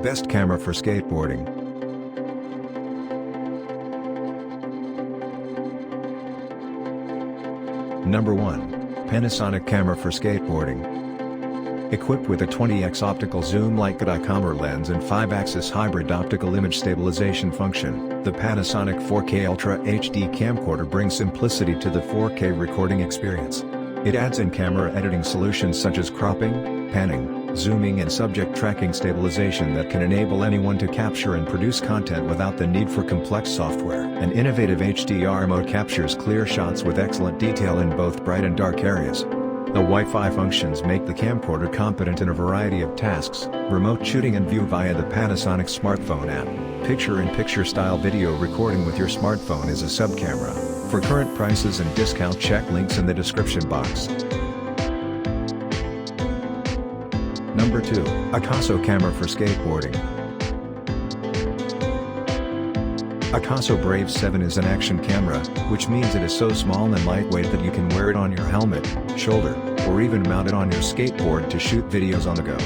Best camera for skateboarding. Number 1. Panasonic Camera for Skateboarding. Equipped with a 20x optical zoom Leica dichromator lens and 5-axis hybrid optical image stabilization function, the Panasonic 4K Ultra HD camcorder brings simplicity to the 4K recording experience. It adds in camera editing solutions such as cropping, panning, zooming and subject tracking stabilization that can enable anyone to capture and produce content without the need for complex software. An innovative HDR mode captures clear shots with excellent detail in both bright and dark areas. The Wi-Fi functions make the camcorder competent in a variety of tasks, remote shooting and view via the Panasonic smartphone app. Picture-in-picture style video recording with your smartphone is a sub-camera. For current prices and discount, check links in the description box. Number 2. Akaso Camera for Skateboarding. Akaso Brave 7 is an action camera, which means it is so small and lightweight that you can wear it on your helmet, shoulder, or even mount it on your skateboard to shoot videos on the go.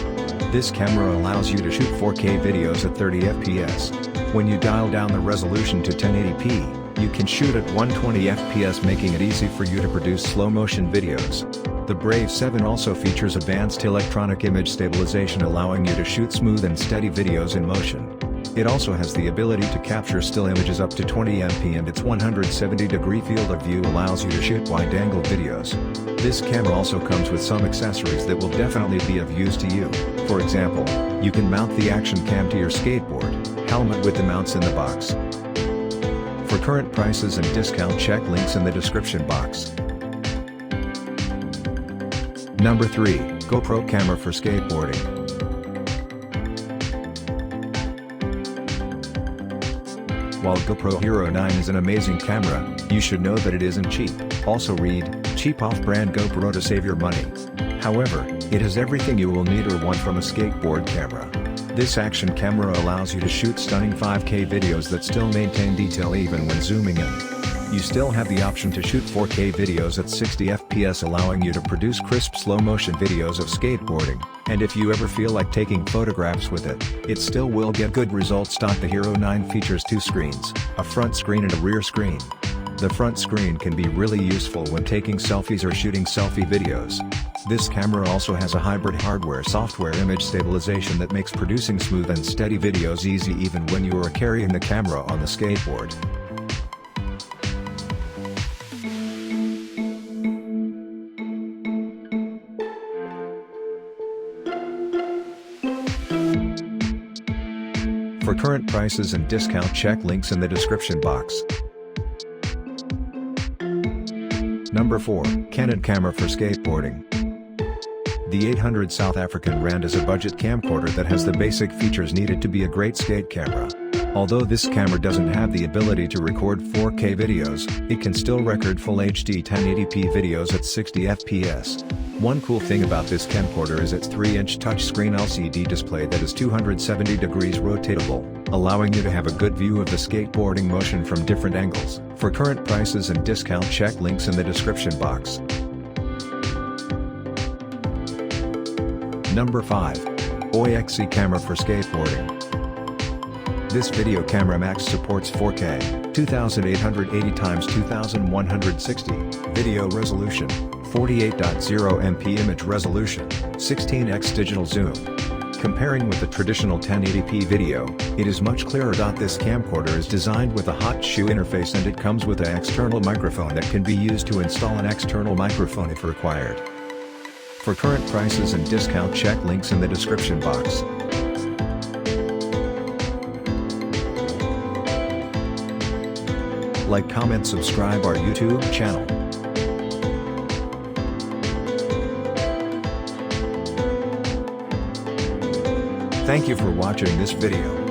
This camera allows you to shoot 4K videos at 30 FPS. When you dial down the resolution to 1080p, you can shoot at 120 FPS, making it easy for you to produce slow-motion videos. The Brave 7 also features advanced electronic image stabilization, allowing you to shoot smooth and steady videos in motion. It also has the ability to capture still images up to 20 MP, and its 170-degree field of view allows you to shoot wide-angle videos. This camera also comes with some accessories that will definitely be of use to you. For example, you can mount the action cam to your skateboard helmet with the mounts in the box. For current prices and discount, check links in the description box. Number 3. GoPro Camera for Skateboarding. While GoPro Hero 9 is an amazing camera, you should know that it isn't cheap. Also read, cheap off-brand GoPro to save your money. However, it has everything you will need or want from a skateboard camera. This action camera allows you to shoot stunning 5K videos that still maintain detail even when zooming in. You still have the option to shoot 4K videos at 60 FPS, allowing you to produce crisp slow-motion videos of skateboarding, and if you ever feel like taking photographs with it, it still will get good results. The Hero 9 features 2 screens, a front screen and a rear screen. The front screen can be really useful when taking selfies or shooting selfie videos. This camera also has a hybrid hardware-software image stabilization that makes producing smooth and steady videos easy even when you are carrying the camera on the skateboard. For current prices and discount, check links in the description box. Number 4. Canon Camera for Skateboarding. The 800 South African Rand is a budget camcorder that has the basic features needed to be a great skate camera. Although this camera doesn't have the ability to record 4K videos, it can still record full HD 1080p videos at 60 FPS. One cool thing about this camcorder is its 3-inch touchscreen LCD display that is 270 degrees rotatable, allowing you to have a good view of the skateboarding motion from different angles. For current prices and discount, check links in the description box. Number 5. OIXE Camera for Skateboarding. This video camera max supports 4K, 2880x2160, video resolution, 48.0 MP image resolution, 16x digital zoom. Comparing with the traditional 1080p video, it is much clearer. This camcorder is designed with a hot shoe interface, and it comes with an external microphone that can be used to install an external microphone if required. For current prices and discount, check links in the description box. Like, comment, subscribe our YouTube channel. Thank you for watching this video.